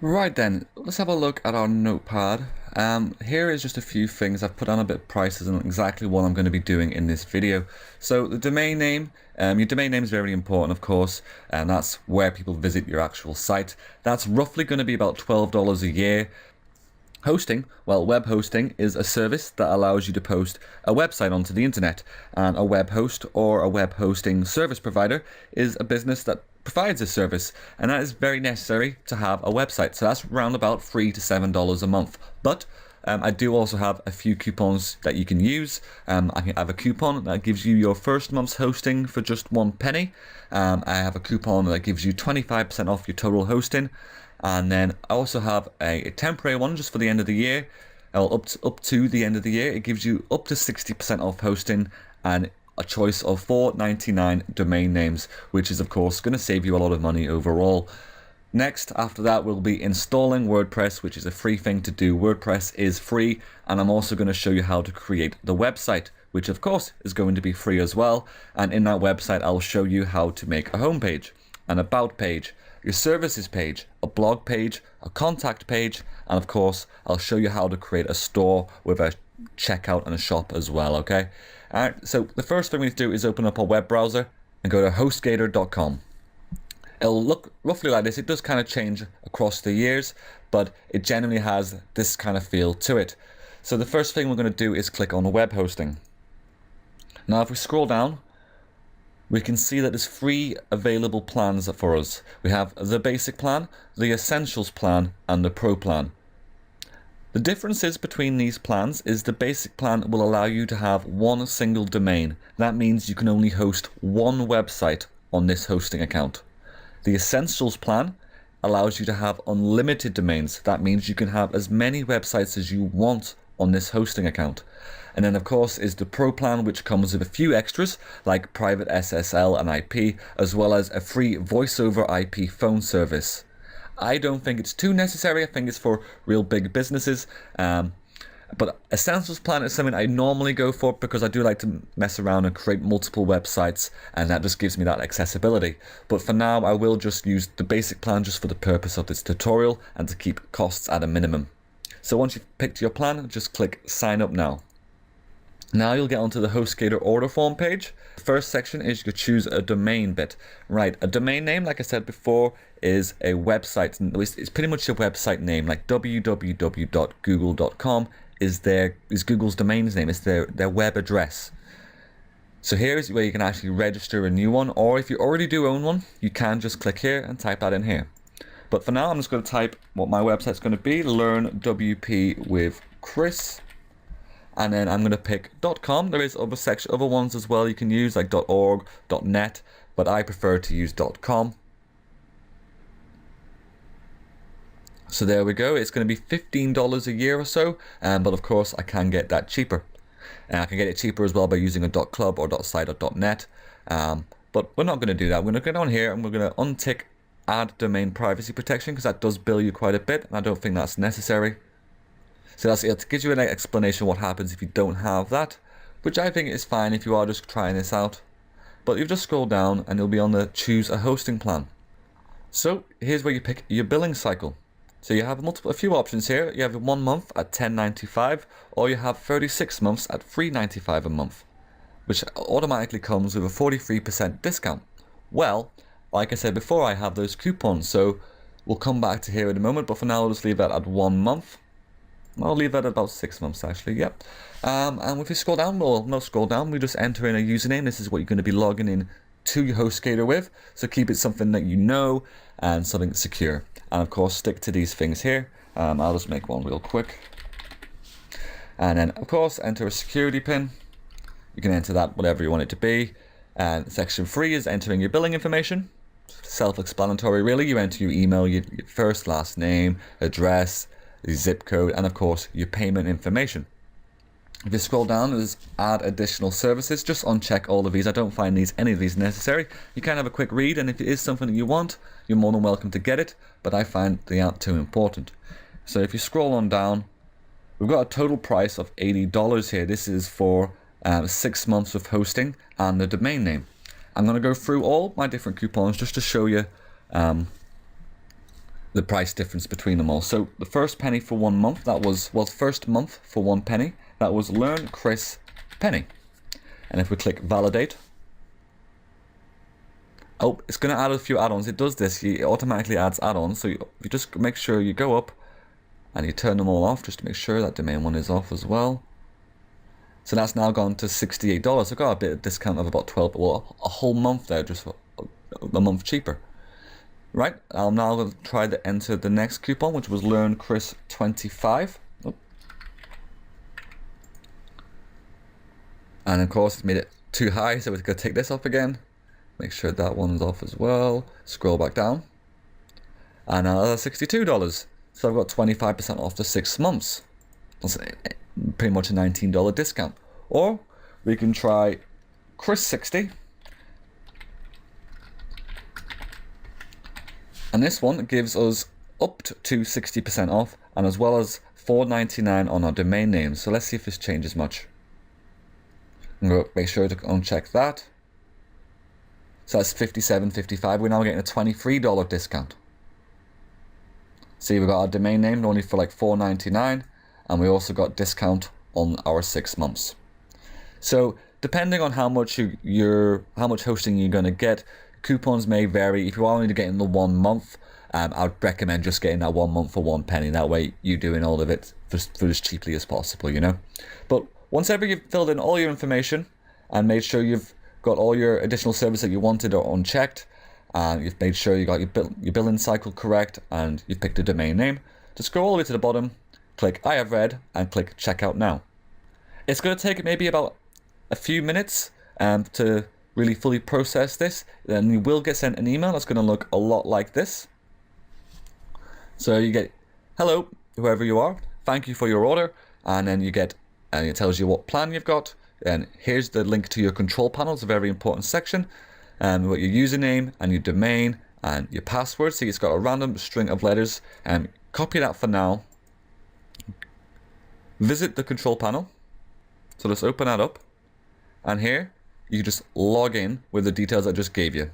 Right then, let's have a look at our notepad. Here is just a few things. I've put on a bit of prices and exactly what I'm going to be doing in this video. So the domain name, your domain name is very important, of course, and that's where people visit your actual site. That's roughly going to be about $12 a year. Hosting, well, web hosting is a service that allows you to post a website onto the internet, and a web host or a web hosting service provider is a business that provides a service, and that is very necessary to have a website. So that's around about $3 to $7 a month. But I do also have a few coupons that you can use. I have a coupon that gives you your first month's hosting for just 1 penny. I have a coupon that gives you 25% off your total hosting. And then I also have a temporary one just for the end of the year. Up to the end of the year, it gives you up to 60% off hosting and a choice of 4.99 domain names, which is of course going to save you a lot of money overall. Next, after that, we'll be installing WordPress, which is a free thing to do. WordPress is free, and I'm also going to show you how to create the website, which of course is going to be free as well. And in that website, I'll show you how to make a homepage, an about page, your services page, a blog page, a contact page, and of course, I'll show you how to create a store with a checkout and a shop as well, okay? Alright, so the first thing we need to do is open up our web browser and go to HostGator.com. It'll look roughly like this. It does kind of change across the years, but it generally has this kind of feel to it. So the first thing we're going to do is click on web hosting. Now if we scroll down, we can see that there's 3 available plans for us. We have the basic plan, the essentials plan, and the pro plan. The differences between these plans is the basic plan will allow you to have one single domain. That means you can only host one website on this hosting account. The essentials plan allows you to have unlimited domains. That means you can have as many websites as you want on this hosting account. And then of course is the Pro plan, which comes with a few extras like private SSL and IP, as well as a free voice over IP phone service. I don't think it's too necessary. I think it's for real big businesses. But Essentials plan is something I normally go for because I do like to mess around and create multiple websites, and that just gives me that accessibility. But for now, I will just use the basic plan just for the purpose of this tutorial and to keep costs at a minimum. So once you've picked your plan, just click sign up now. Now you'll get onto the HostGator order form page. The first section is you choose a domain bit. Right, a domain name, like I said before, is a website. It's pretty much your website name, like www.google.com is Google's domain name. It's their web address. So here is where you can actually register a new one, or if you already do own one, you can just click here and type that in here. But for now, I'm just going to type what my website's going to be, Learn WP with Chris. And then I'm going to pick .com. There is other ones as well you can use, like .org, .net, but I prefer to use .com. So there we go. It's going to be $15 a year or so, but of course I can get that cheaper. And I can get it cheaper as well by using a .club or .site or .net. But we're not going to do that. We're going to get on here and we're going to untick Add Domain Privacy Protection because that does bill you quite a bit, and I don't think that's necessary. So it gives you an explanation what happens if you don't have that, which I think is fine if you are just trying this out. But you've just scrolled down and you'll be on the choose a hosting plan. So here's where you pick your billing cycle. So you have a few options here. You have 1 month at $10.95, or you have 36 months at $3.95 a month, which automatically comes with a 43% discount. Well, like I said before, I have those coupons, so we'll come back to here in a moment, but for now I'll just leave that at 1 month. I'll leave that at about 6 months actually, yep. And if you scroll down, well, not scroll down, we just enter in a username. This is what you're going to be logging in to your HostGator with, so keep it something that you know and something secure. And of course, stick to these things here. I'll just make one real quick. And then, of course, enter a security pin. You can enter that whatever you want it to be. And section 3 is entering your billing information. Self-explanatory, really. You enter your email, your first, last name, address, zip code, and of course your payment information. If you scroll down, there's add additional services. Just uncheck all of these. I don't find any of these necessary. You can have a quick read, and if it is something that you want, you're more than welcome to get it, but I find they aren't too important. So if you scroll on down, we've got a total price of $80 here. This is for 6 months of hosting and the domain name. I'm going to go through all my different coupons just to show you the price difference between them all. So the first penny for 1 month, that was, well, first month for 1 penny, that was LEARNCHRISPENNY. And if we click validate, oh, it's going to add a few add-ons. It does this, it automatically adds add-ons. So you just make sure you go up and you turn them all off just to make sure that domain one is off as well. So that's now gone to $68. I've got a bit of discount of about 12, well, a whole month there, just a month cheaper. Right, I'm now going to try to enter the next coupon, which was LearnChris25. Oh. And of course, it's made it too high, so we're going to take this off again. Make sure that one's off as well. Scroll back down. And now that's $62. So I've got 25% off the 6 months. That's pretty much a $19 discount. Or we can try Chris60. And this one gives us up to 60% off, and as well as $4.99 on our domain name. So let's see if this changes much. I'm going to make sure to uncheck that. So that's $57.55. We're now getting a $23 discount. See, we've got our domain name only for like $4.99, and we also got discount on our 6 months. So depending on how much how much hosting you're going to get, coupons may vary. If you are only getting the 1 month, I'd recommend just getting that 1 month for 1 penny. That way you're doing all of it for as cheaply as possible, you know. But once ever you've filled in all your information and made sure you've got all your additional services that you wanted are unchecked, and you've made sure you got your billing cycle correct, and you've picked a domain name, just go all the way to the bottom, click I have read, and click checkout now. It's going to take maybe about a few minutes to really fully process this. Then you will get sent an email that's going to look a lot like this. So you get, hello, whoever you are, thank you for your order, and then you get, and it tells you what plan you've got, and here's the link to your control panel. It's a very important section, and what your username and your domain and your password. See, it's got a random string of letters, and copy that for now. Visit the control panel. So let's open that up, and here you just log in with the details I just gave you.